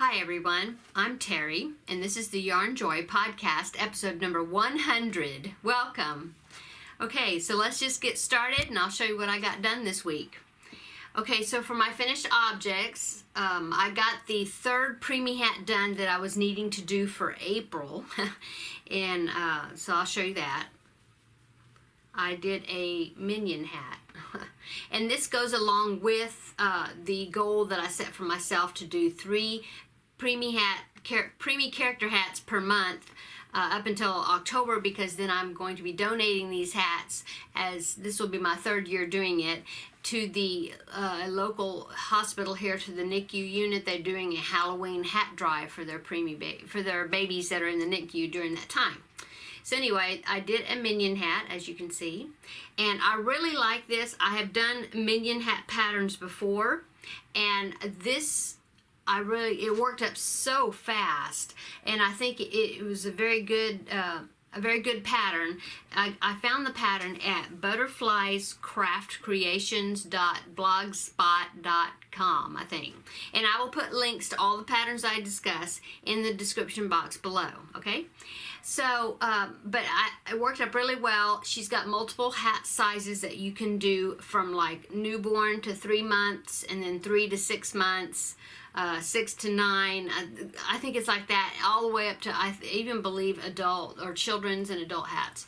Hi everyone, I'm Terry, and this is the Yarnjoy podcast, episode number 100. Welcome. Okay, so let's just get started, and I'll show you what I got done this week. Okay, so for my finished objects, I got the third preemie hat done that I was needing to do for April, and so I'll show you that. I did a Minion Hat. And this goes along with the goal that I set for myself to do 3 preemie character hats per month up until October, because then I'm going to be donating these hats, as this will be my 3rd year doing it, to the local hospital here, to the NICU unit. They're doing a Halloween hat drive for their babies that are in the NICU during that time. So anyway, I did a Minion Hat, as you can see, and I really like this. I have done Minion Hat patterns before, and this, it worked up so fast, and I think it was a very good pattern. I found the pattern at butterfliescraftcreations.blogspot.com, I think, and I will put links to all the patterns I discuss in the description box below, okay? So, but it worked up really well. She's got multiple hat sizes that you can do, from like newborn to 3 months, and then 3 to 6 months, 6 to 9. I think it's like that all the way up to, I even believe, adult or children's and adult hats,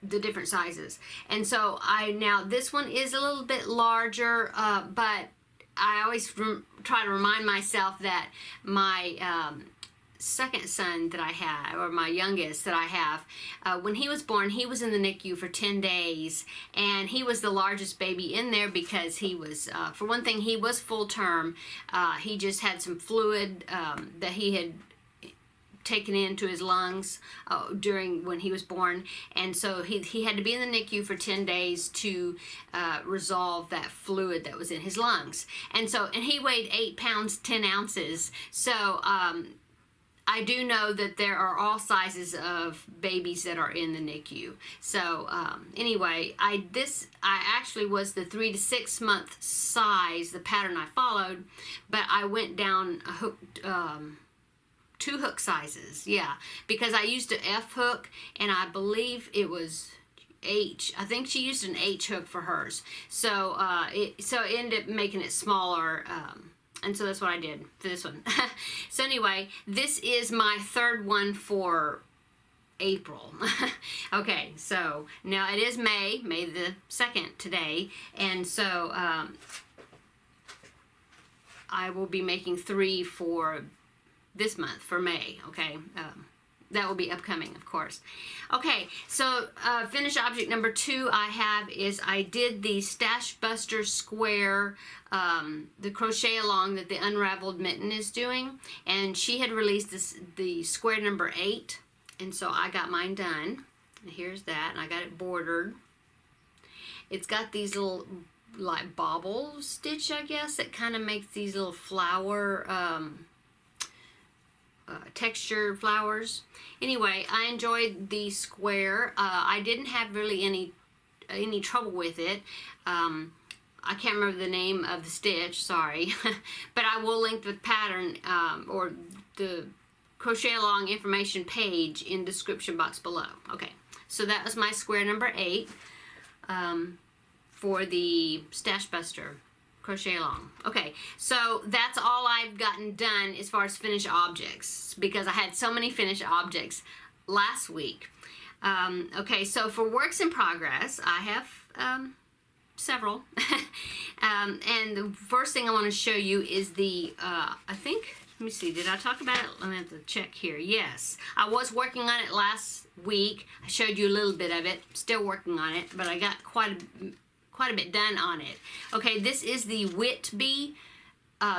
the different sizes. And so now this one is a little bit larger, but I always try to remind myself that my second son that I had, or my youngest that I have, when he was born, he was in the NICU for 10 days, and he was the largest baby in there because he was, for one thing, he was full term. He just had some fluid that he had taken into his lungs when he was born, and so he had to be in the NICU for 10 days to resolve that fluid that was in his lungs. And he weighed 8 pounds 10 ounces. So I do know that there are all sizes of babies that are in the NICU. So anyway, I actually was the 3 to 6 month size, the pattern I followed, but I went down a hook, 2 hook sizes, yeah, because I used an F hook, and I believe it was H. I think she used an H hook for hers. So it ended up making it smaller. And so that's what I did for this one. So anyway, this is my 3rd one for April. Okay, so now it is May the 2nd today, and so I will be making 3 for this month, for May, okay? That will be upcoming, of course. Okay, so finished object number 2 I have is I did the Stash Buster square, the crochet along that the Unraveled Mitten is doing, and she had released the square number 8, and so I got mine done. And here's that, and I got it bordered. It's got these little like bobble stitch, I guess, that kind of makes these little flower texture flowers. Anyway, I enjoyed the square. I didn't have really any trouble with it. I can't remember the name of the stitch, sorry, but I will link the pattern or the crochet along information page in description box below. Okay, so that was my square number 8 for the Stash Buster crochet along. Okay, so that's all I've gotten done as far as finished objects, because I had so many finished objects last week. Okay, so for works in progress, I have several. And the first thing I want to show you is the, I think, let me see, did I talk about it? Let me have to check here. Yes, I was working on it last week. I showed you a little bit of it. Still working on it, but I got quite a bit done on it. Okay, this is the Whitby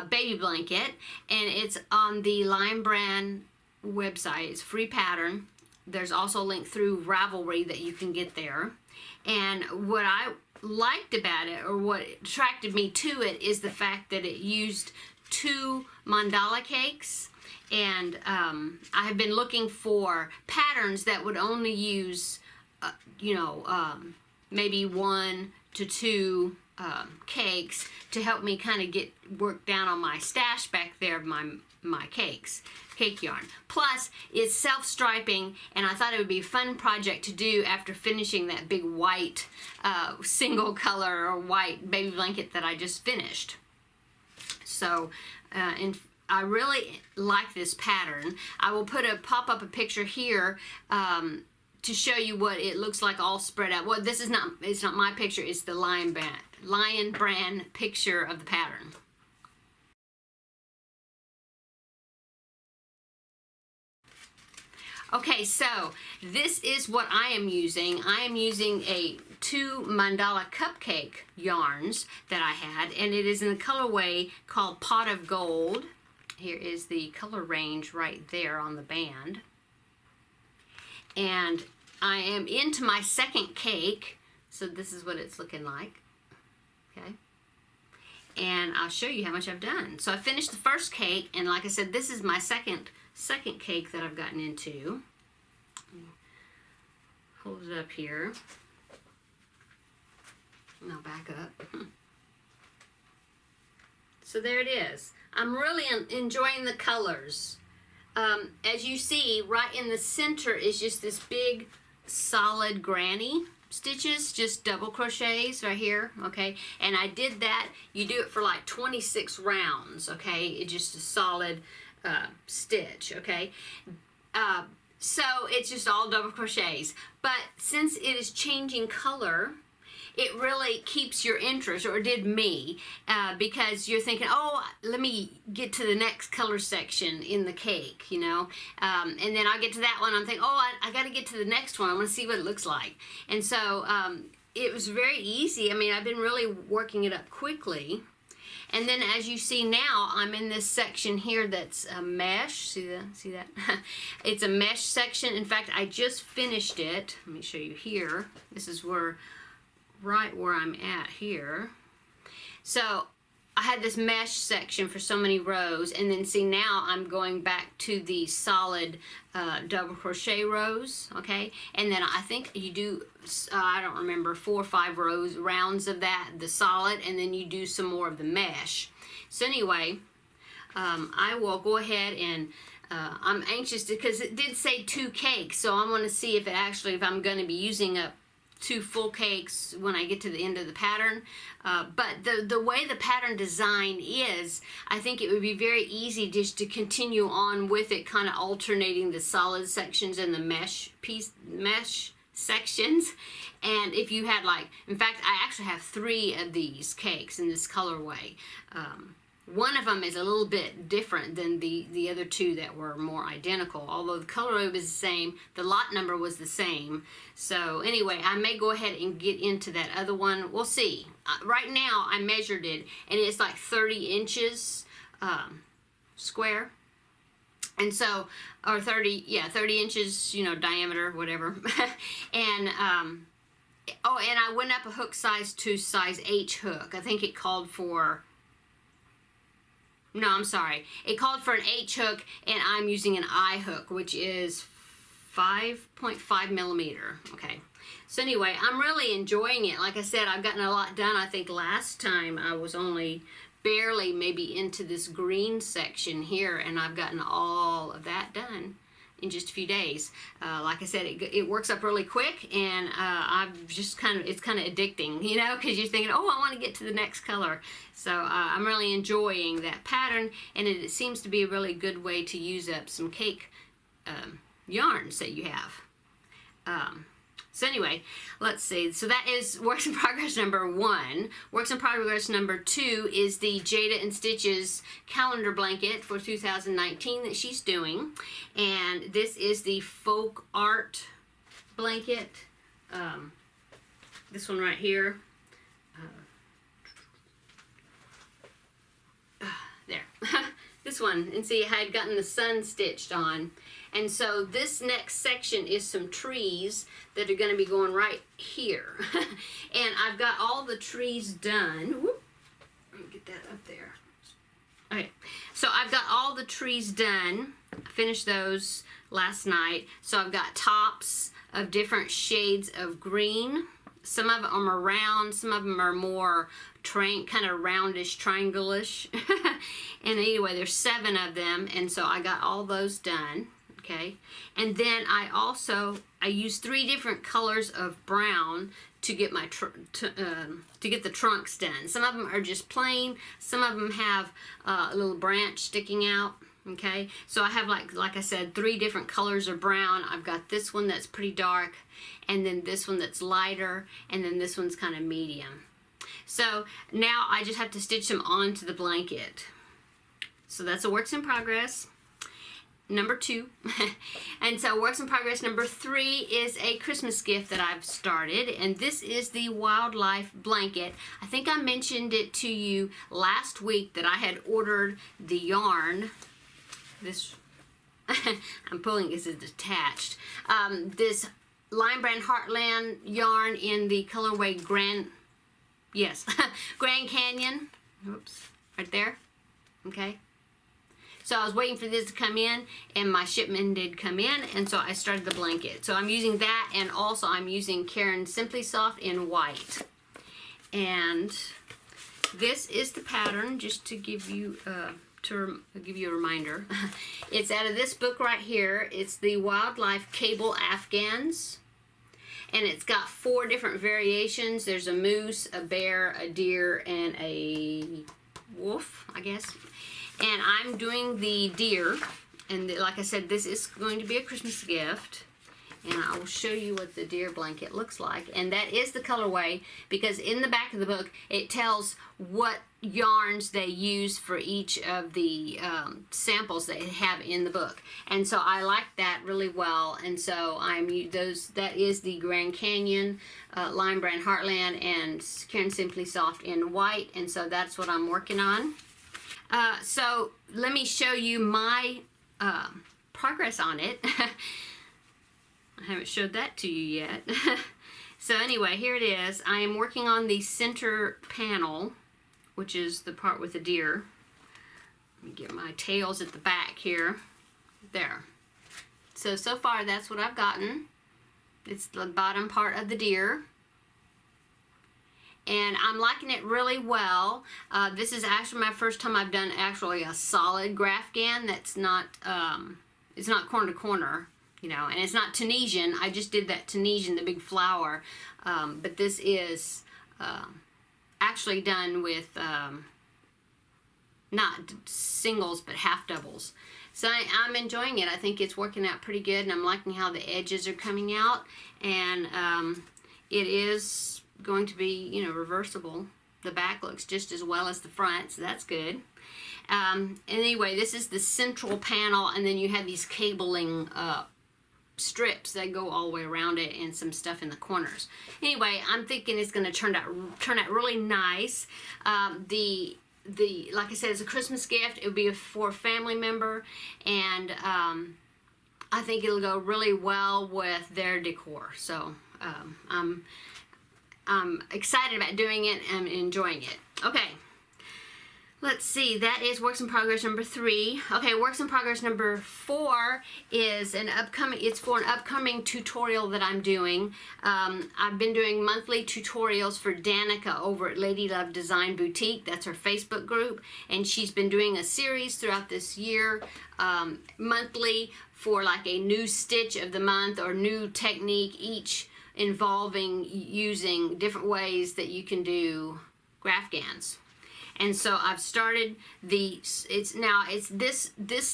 baby blanket, and it's on the Lime Brand website. It's a free pattern. There's also a link through Ravelry that you can get there. And what I liked about it, or what attracted me to it, is the fact that it used 2 mandala cakes. And I have been looking for patterns that would only use, maybe 1 to 2 cakes to help me kind of get work down on my stash back there of my cake yarn. Plus, it's self-striping, and I thought it would be a fun project to do after finishing that big white single color or white baby blanket that I just finished. So, and I really like this pattern. I will pop up a picture here to show you what it looks like all spread out. Well, it's not my picture, it's the Lion Brand picture of the pattern. Okay, so this is what I am using. I am using two mandala cupcake yarns that I had, and it is in the colorway called Pot of Gold. Here is the color range right there on the band. And I am into my second cake, so this is what it's looking like. Okay. And I'll show you how much I've done. So I finished the first cake, and like I said, this is my second cake that I've gotten into. Hold it up here. And I'll back up. So there it is. I'm really enjoying the colors. As you see, right in the center is just this big solid granny stitches, just double crochets right here, okay? And I did that, you do it for like 26 rounds, okay? It's just a solid stitch, okay? So it's just all double crochets. But since it is changing color, it really keeps your interest, or it did me, because you're thinking, oh, let me get to the next color section in the cake, you know, and then I get to that one, I'm thinking, oh, I got to get to the next one, I want to see what it looks like. And so it was very easy. I mean, I've been really working it up quickly. And then as you see now, I'm in this section here that's a mesh. See that? It's a mesh section. In fact, I just finished it. Let me show you here. This is right where I'm at here. So I had this mesh section for so many rows, and then see now I'm going back to the solid double crochet rows, okay? And then I think you do, I don't remember, 4 or 5 rounds of that, the solid, and then you do some more of the mesh. So anyway, I will go ahead and I'm anxious because it did say 2 cakes, so I want to see if I'm going to be using up 2 full cakes when I get to the end of the pattern. But the way the pattern design is, I think it would be very easy just to continue on with it, kind of alternating the solid sections and the mesh sections. And if you had in fact, I actually have 3 of these cakes in this colorway. One of them is a little bit different than the other 2 that were more identical. Although the colorway was the same, the lot number was the same. So anyway, I may go ahead and get into that other one. We'll see. Right now, I measured it, and it's like 30 inches square. And so, or 30 inches, you know, diameter, whatever. And, oh, and I went up a hook size to size H hook. I think it called for... No, I'm sorry. It called for an H hook, and I'm using an I hook, which is 5.5 millimeter. Okay. So anyway, I'm really enjoying it. Like I said, I've gotten a lot done. I think last time I was only barely maybe into this green section here, and I've gotten all of that done in just a few days. Like I said, it works up really quick, and I've just it's kind of addicting, you know, because you're thinking, oh, I want to get to the next color. So I'm really enjoying that pattern, and it seems to be a really good way to use up some cake yarns that you have. So anyway, let's see. So that is Works in Progress number 1. Works in Progress number 2 is the Jada and Stitches calendar blanket for 2019 that she's doing. And this is the folk art blanket. This one right here. There. This one. And see, I had gotten the sun stitched on. And so this next section is some trees that are going to be going right here. And I've got all the trees done. Whoop. Let me get that up there. Okay, so I've got all the trees done. I finished those last night. So I've got tops of different shades of green. some of them are round, some of them are more kind of roundish, triangle-ish. And anyway, there's 7 of them, and so I got all those done. Okay, and then I used 3 different colors of brown to get my to get the trunks done. Some of them are just plain. Some of them have a little branch sticking out. Okay, so I have like I said, 3 different colors of brown. I've got this one that's pretty dark, and then this one that's lighter, and then this one's kind of medium. So now I just have to stitch them onto the blanket. So that's a works in progress. Number 2. And so works in progress number 3 is a Christmas gift that I've started, and this is the wildlife blanket. I think I mentioned it to you last week that I had ordered the yarn. This I'm pulling this is detached. This Line Brand Heartland yarn in the colorway Grand Canyon. Oops, right there. Okay. So I was waiting for this to come in, and my shipment did come in, and so I started the blanket. So I'm using that, and also I'm using Caron Simply Soft in white. And this is the pattern, just to give you a reminder. It's out of this book right here. It's the Wildlife Cable Afghans. And it's got 4 different variations. There's a moose, a bear, a deer, and a wolf, I guess. And I'm doing the deer, and like I said, this is going to be a Christmas gift, and I will show you what the deer blanket looks like. And that is the colorway, because in the back of the book it tells what yarns they use for each of the samples they have in the book, and so I like that really well. And so that is the Grand Canyon, Line Brand Heartland, and Caron Simply Soft in white, and so that's what I'm working on. So let me show you my progress on it. I haven't showed that to you yet. So anyway, here it is. I am working on the center panel, which is the part with the deer. Let me get my tails at the back here. There. So far that's what I've gotten. It's the bottom part of the deer. And I'm liking it really well. This is actually my first time I've done actually a solid Grafghan that's not, it's not corner to corner, you know, and it's not Tunisian. I just did that Tunisian, the big flower, but this is actually done with not singles but half doubles. So I'm enjoying it. I think it's working out pretty good, and I'm liking how the edges are coming out, and it is going to be, you know, reversible. The back looks just as well as the front, so that's good. Anyway, this is the central panel, and then you have these cabling strips that go all the way around it, and some stuff in the corners. Anyway, I'm thinking it's going to turn out really nice. Like I said, it's a Christmas gift. It would be for a family member, and I think it'll go really well with their decor. So I'm excited about doing it and enjoying it. Okay, let's see. That is works in progress number 3. Okay, works in progress number 4 is it's for an upcoming tutorial that I'm doing. I've been doing monthly tutorials for Danica over at Lady Love Design Boutique. That's her Facebook group, and she's been doing a series throughout this year, monthly, for like a new stitch of the month or new technique, each involving using different ways that you can do Grafghans. And so I've started this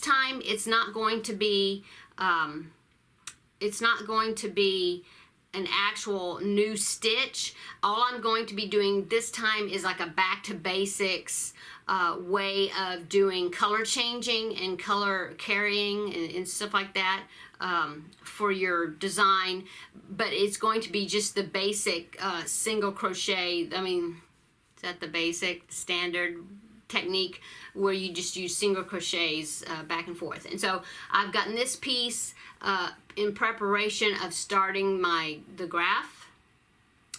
time it's not going to be an actual new stitch. All I'm going to be doing this time is like a back to basics way of doing color changing and color carrying and stuff like that for your design, but it's going to be just the basic single crochet. I mean, is that the basic standard technique where you just use single crochets back and forth? And so I've gotten this piece in preparation of starting the graph.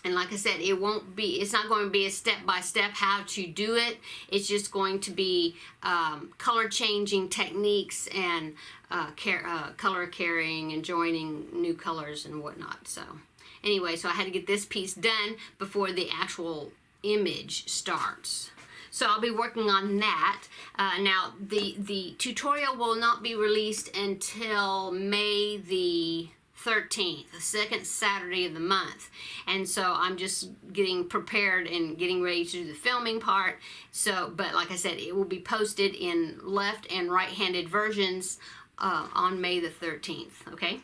And like I said, it's not going to be a step-by-step how to do it. It's just going to be color changing techniques and color carrying and joining new colors and whatnot. So anyway, so I had to get this piece done before the actual image starts. So I'll be working on that. Now the tutorial will not be released until May the 13th, the second Saturday of the month. And so I'm just getting prepared and getting ready to do the filming part. So, but like I said, it will be posted in left and right-handed versions on May the 13th, okay?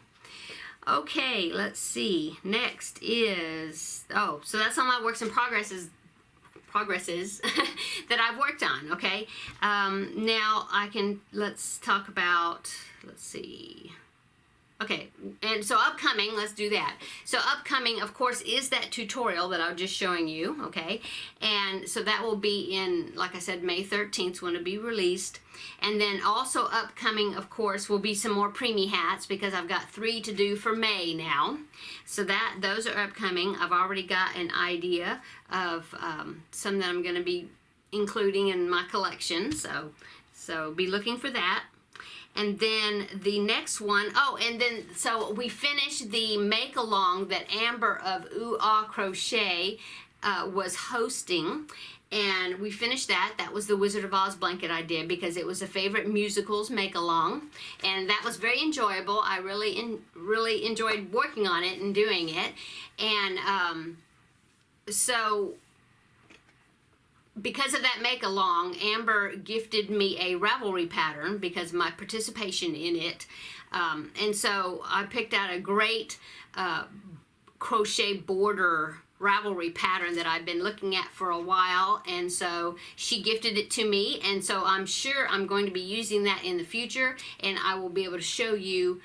Okay, let's see. Next is, oh, so that's all my works in progresses that I've worked on, okay? Now let's talk about, let's see. Okay, and so upcoming, let's do that. So upcoming, of course, is that tutorial that I was just showing you, okay? And so that will be in, like I said, May 13th when it'll be released. And then also upcoming, of course, will be some more preemie hats because I've got 3 to do for May now. So those are upcoming. I've already got an idea of some that I'm going to be including in my collection. So be looking for that. And then the next one, oh, and then, so we finished the make-along that Amber of O Day Crochet was hosting, and we finished that. That was the Wizard of Oz blanket I did because it was a favorite musicals make-along, and that was very enjoyable. I really enjoyed working on it and doing it, and so because of that make-along, Amber gifted me a Ravelry pattern because of my participation in it. And so I picked out a great crochet border Ravelry pattern that I've been looking at for a while. And so she gifted it to me. And so I'm sure I'm going to be using that in the future. And I will be able to show you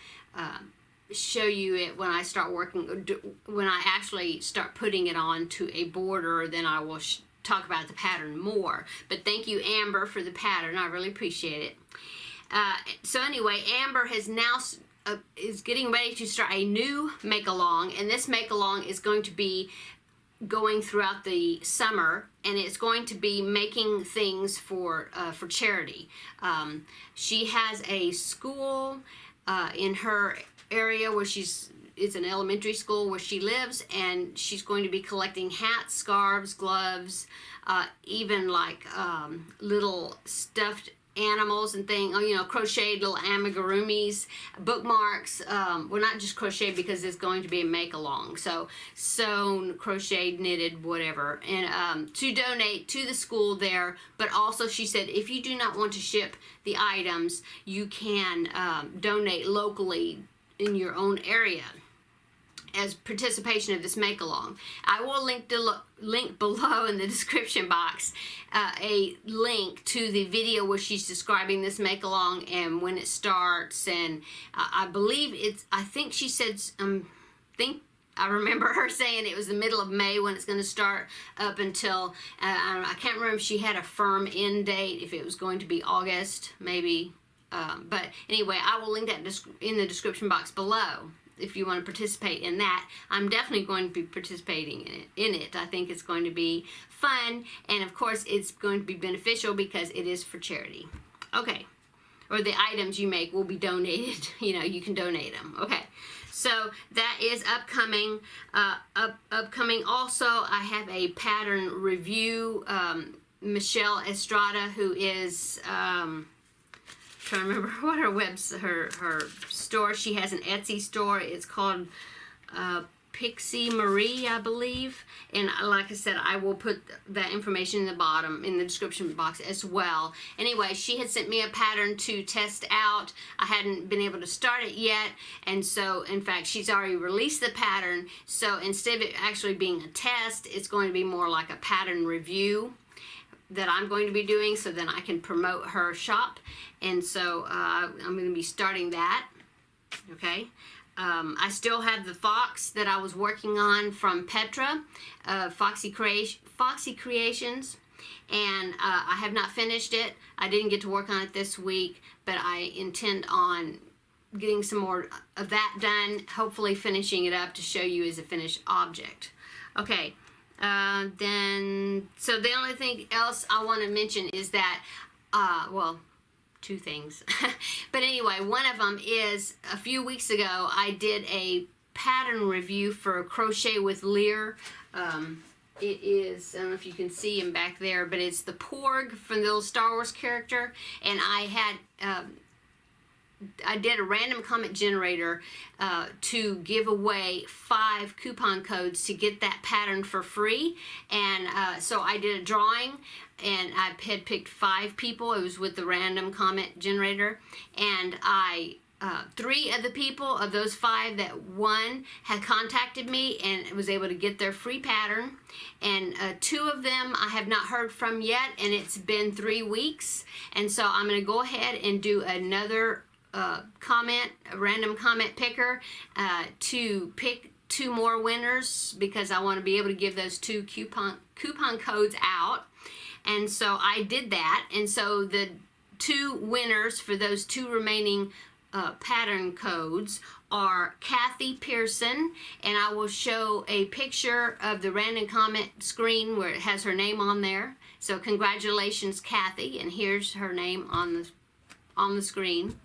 it when I start working, when I actually start putting it on to a border. Then I will talk about the pattern more. But thank you, Amber, for the pattern. I really appreciate it. So anyway, Amber has now is getting ready to start a new make-along, and this make-along is going to be going throughout the summer, and it's going to be making things for charity. She has a school in her area where it's an elementary school where she lives, and she's going to be collecting hats, scarves, gloves, even like little stuffed animals and things, crocheted little amigurumis, bookmarks. Well, not just crocheted because it's going to be a make-along. So sewn, crocheted, knitted, whatever. And to donate to the school there, but also she said if you do not want to ship the items, you can donate locally in your own area as participation of this make-along. I will link below in the description box a link to the video where she's describing this make-along and when it starts, and I believe I think she said, I remember her saying it was the middle of May when it's going to start up until, I can't remember if she had a firm end date, if it was going to be August, maybe. But anyway, I will link that in the description box below if you want to participate in that. I'm definitely going to be participating in it. I think it's going to be fun, and of course it's going to be beneficial because it is for charity. Okay, or the items you make will be donated. You can donate them. Okay, so that is upcoming. Upcoming also, I have a pattern review. Michelle Estrada, who is trying to remember what her store. She has an Etsy store. It's called Pixie Marie, I believe. And like I said, I will put that information in the bottom in the description box as well. Anyway, she had sent me a pattern to test out. I hadn't been able to start it yet, and so in fact she's already released the pattern. So instead of it actually being a test, it's going to be more like a pattern review that I'm going to be doing, so then I can promote her shop. And so I'm going to be starting that. Okay, I still have the fox that I was working on from Petra, Foxy Creations, and I have not finished it. I didn't get to work on it this week, but I intend on getting some more of that done, hopefully finishing it up to show you as a finished object. Okay, then, so the only thing else I want to mention is that, well, 2 things. But anyway, one of them is a few weeks ago I did a pattern review for Crochet with Lear. It is, I don't know if you can see him back there, but it's the Porg from the little Star Wars character. And I did a random comment generator to give away 5 coupon codes to get that pattern for free. And so I did a drawing, and I had picked 5 people. It was with the random comment generator. And 3 of the people of those 5 that won had contacted me and was able to get their free pattern. And 2 of them I have not heard from yet, and it's been 3 weeks. And so I'm going to go ahead and do another a random comment picker to pick 2 more winners, because I want to be able to give those 2 coupon codes out. And so I did that. And so the 2 winners for those 2 remaining pattern codes are Kathy Pearson, and I will show a picture of the random comment screen where it has her name on there. So congratulations, Kathy, and here's her name on the screen.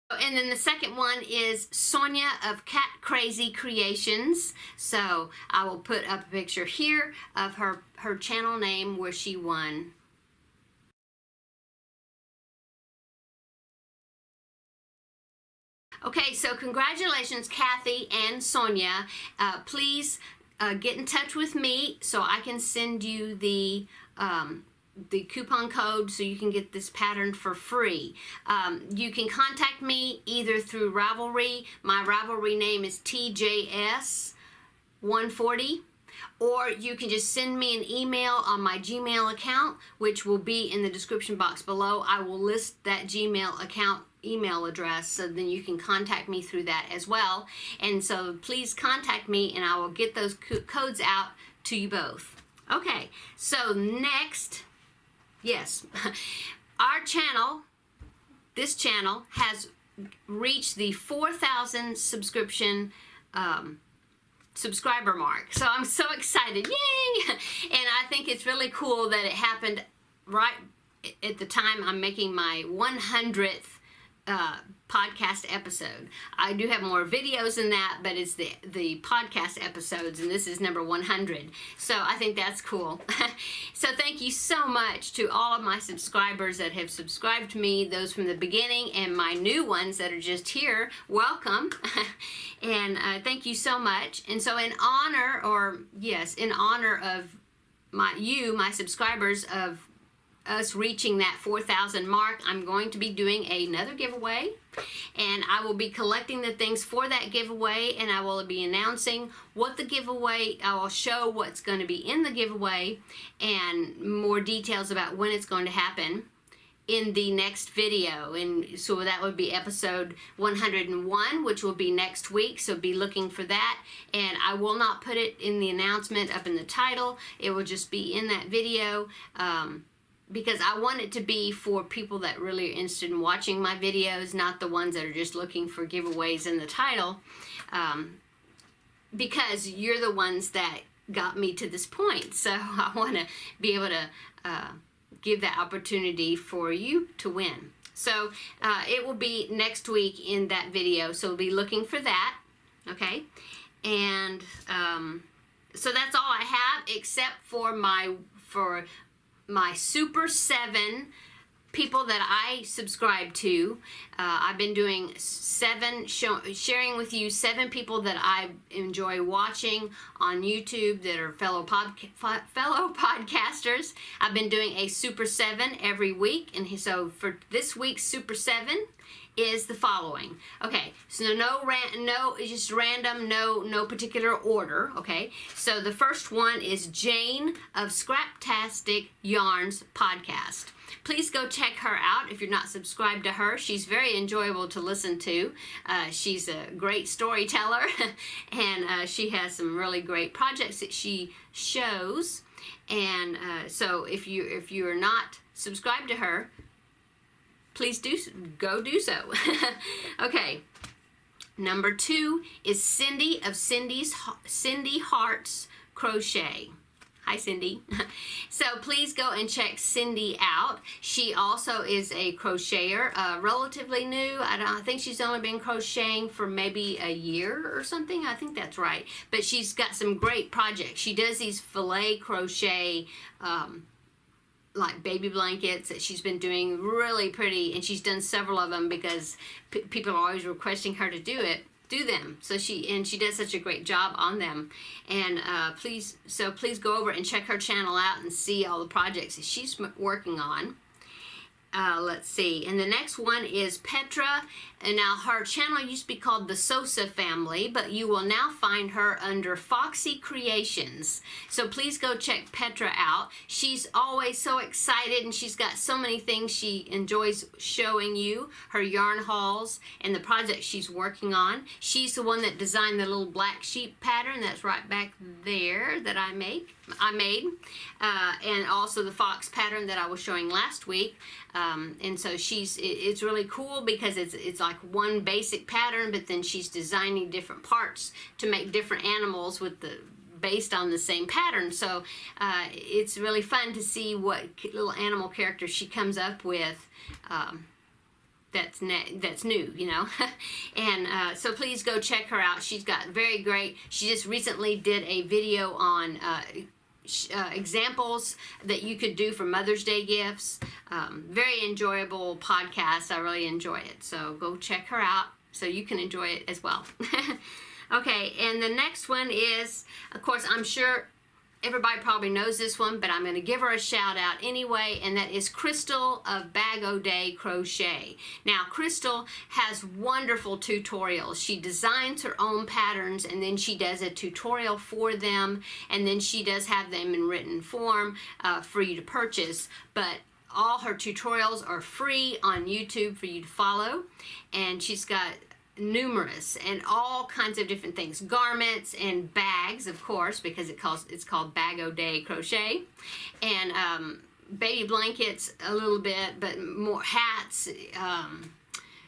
And then the second one is Sonia of Cat Crazy Creations. So I will put up a picture here of her channel name where she won. Okay, so congratulations, Kathy and Sonia. Please get in touch with me so I can send you the coupon code so you can get this pattern for free. You can contact me either through Ravelry. My Ravelry name is TJS140. Or you can just send me an email on my Gmail account, which will be in the description box below. I will list that Gmail account email address, so then you can contact me through that as well. And so please contact me and I will get those codes out to you both. Okay, so next, yes, our channel, this channel has reached the 4,000 subscription subscriber mark. So I'm so excited, yay! And I think it's really cool that it happened right at the time I'm making my 100th podcast episode. I do have more videos than that, but it's the podcast episodes, and this is number 100. So I think that's cool. So thank you so much to all of my subscribers that have subscribed to me, those from the beginning, and my new ones that are just here. Welcome. And thank you so much. And so in honor of my subscribers, of us reaching that 4,000 mark, I'm going to be doing another giveaway, and I will be collecting the things for that giveaway, and I will be announcing what the giveaway, I will show what's going to be in the giveaway and more details about when it's going to happen in the next video. And so that would be episode 101, which will be next week, so be looking for that. And I will not put it in the announcement up in the title, it will just be in that video, because I want it to be for people that really are interested in watching my videos, not the ones that are just looking for giveaways in the title, because you're the ones that got me to this point. So I want to be able to give that opportunity for you to win. So it will be next week in that video, so be looking for that, okay? And so that's all I have, except for my Super 7 people that I subscribe to. I've been doing sharing with you 7 people that I enjoy watching on YouTube that are fellow podcasters. I've been doing a Super 7 every week, and so for this week's Super 7 is the following. Okay, so just random, no particular order, okay? So the first one is Jane of Scraptastic Yarns podcast. Please go check her out if you're not subscribed to her. She's very enjoyable to listen to. She's a great storyteller, and she has some really great projects that she shows. And so if you are not subscribed to her, please go do so. Okay, number 2 is Cindy of Cindy Hearts Crochet. Hi, Cindy. So please go and check Cindy out. She also is a crocheter, relatively new. I think she's only been crocheting for maybe a year or something. I think that's right. But she's got some great projects. She does these filet crochet like baby blankets that she's been doing, really pretty, and she's done several of them because people are always requesting her to do them. So she does such a great job on them. And please go over and check her channel out and see all the projects that she's working on. Let's see, and the next one is Petra, and now her channel used to be called the Sosa Family, but you will now find her under Foxy Creations. So please go check Petra out. She's always so excited, and she's got so many things she enjoys showing you, her yarn hauls and the projects she's working on. She's the one that designed the little black sheep pattern that's right back there that I made, and also the fox pattern that I was showing last week. And so it's really cool because it's like one basic pattern, but then she's designing different parts to make different animals based on the same pattern. So it's really fun to see what little animal characters she comes up with. That's new, you know. And so please go check her out. She's got very great. She just recently did a video on examples that you could do for Mother's Day gifts. Very enjoyable podcast. I really enjoy it. So go check her out so you can enjoy it as well. Okay, and the next one is, of course, I'm sure everybody probably knows this one, but I'm going to give her a shout out anyway, and that is Crystal of O Day Crochet. Now, Crystal has wonderful tutorials. She designs her own patterns, and then she does a tutorial for them, and then she does have them in written form for you to purchase. But all her tutorials are free on YouTube for you to follow, and she's got numerous and all kinds of different things, garments and bags, of course, because it's called O Day Crochet, and baby blankets a little bit, but more hats,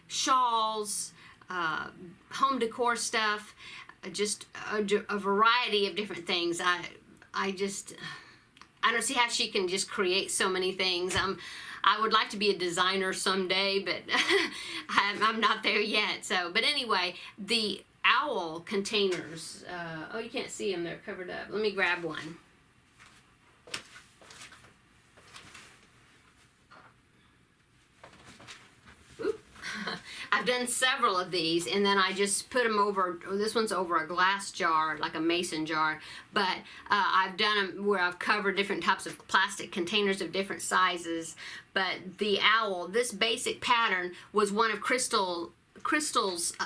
shawls, home decor stuff, just a variety of different things. I don't see how she can just create so many things. I would like to be a designer someday, but I'm not there yet. So, but anyway, the owl containers. Oh, you can't see them; they're covered up. Let me grab one. I've done several of these, and then I just put them over, this one's over a glass jar, like a mason jar, but I've done them where I've covered different types of plastic containers of different sizes. But the owl, this basic pattern was one of Crystal's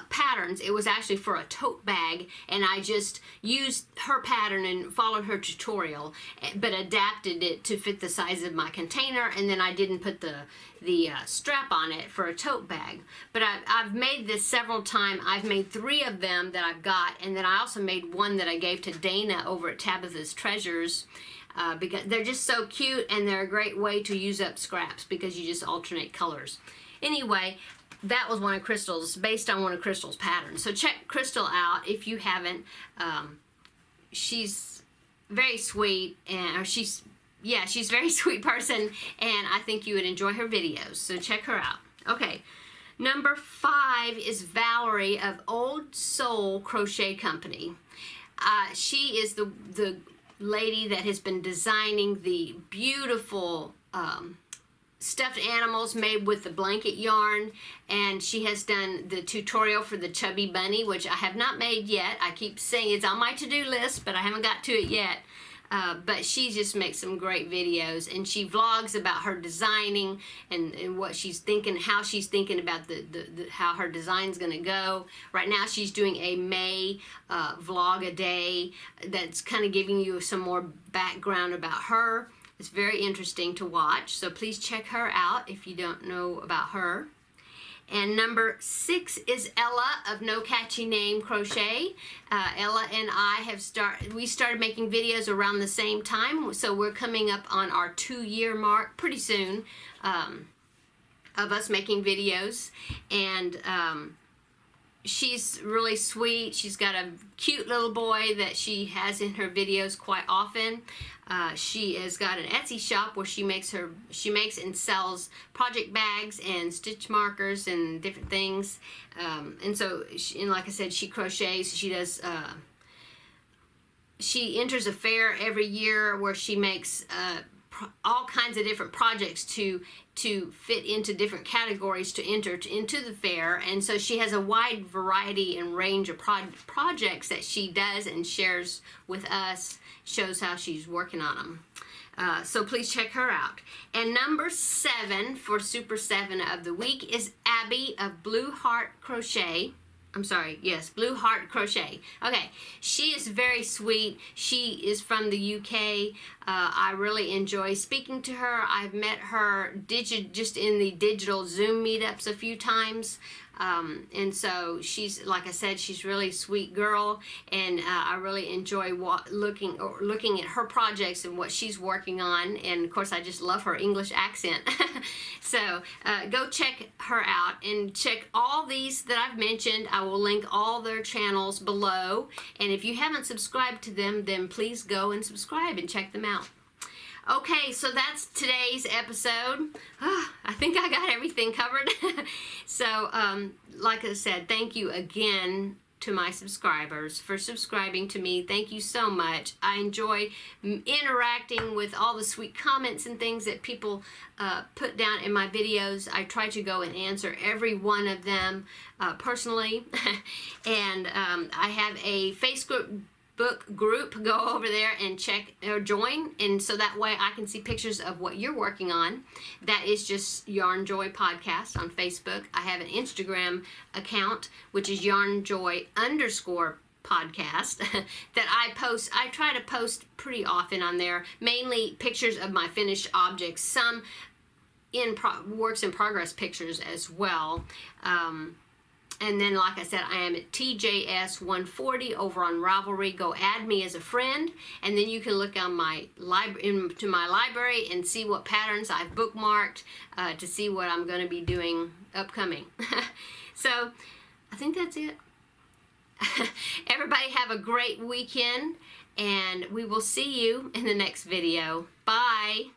patterns. It was actually for a tote bag, and I just used her pattern and followed her tutorial, but adapted it to fit the size of my container, and then I didn't put the strap on it for a tote bag. But I've made this several times. I've made 3 of them that I've got, and then I also made one that I gave to Dana over at Tabitha's Treasures, because they're just so cute, and they're a great way to use up scraps because you just alternate colors. Anyway, that was one of Crystal's, based on one of Crystal's patterns. So check Crystal out if you haven't. She's very sweet, and she's a very sweet person, and I think you would enjoy her videos. So check her out. Okay, number 5 is Valerie of Old Soul Crochet Company. She is the lady that has been designing the beautiful stuffed animals made with the blanket yarn, and she has done the tutorial for the chubby bunny, which I have not made yet. I keep saying it's on my to-do list, but I haven't got to it yet. But she just makes some great videos, and she vlogs about her designing and what she's thinking, how she's thinking about how her design's going to go. Right now she's doing a May vlog a day that's kind of giving you some more background about her. It's very interesting to watch, so please check her out if you don't know about her. And number 6 is Ella of No Catchy Name Crochet. Ella and I have started making videos around the same time, so we're coming up on our 2-year mark pretty soon of us making videos. And she's really sweet. She's got a cute little boy that she has in her videos quite often. She has got an Etsy shop where she makes and sells project bags and stitch markers and different things. And so, and like I said, she crochets. She does. She enters a fair every year where she makes all kinds of different projects to fit into different categories to enter into the fair. And so she has a wide variety and range of projects that she does and shares with us, shows how she's working on them. So please check her out. And number 7 for Super 7 of the week is Abby of Blue Heart Crochet. I'm sorry, yes, Blue Heart Crochet. Okay, she is very sweet. She is from the UK. I really enjoy speaking to her. I've met her just in the digital Zoom meetups a few times. And so she's, like I said, she's really a sweet girl, and I really enjoy looking at her projects and what she's working on. And of course, I just love her English accent. So go check her out and check all these that I've mentioned. I will link all their channels below. And if you haven't subscribed to them, then please go and subscribe and check them out. Okay, so that's today's episode. I think I got everything covered. So, like I said, thank you again to my subscribers for subscribing to me. Thank you so much. I enjoy interacting with all the sweet comments and things that people put down in my videos. I try to go and answer every one of them personally. And I have a Facebook group. Go over there and check or join, and so that way I can see pictures of what you're working on. That is just Yarnjoy Podcast on Facebook. I have an Instagram account, which is Yarnjoy _podcast that I try to post pretty often on there, mainly pictures of my finished objects, some works in progress pictures as well. And then, like I said, I am at TJS140 over on Ravelry. Go add me as a friend, and then you can look on into my library and see what patterns I've bookmarked to see what I'm going to be doing upcoming. So, I think that's it. Everybody have a great weekend, and we will see you in the next video. Bye.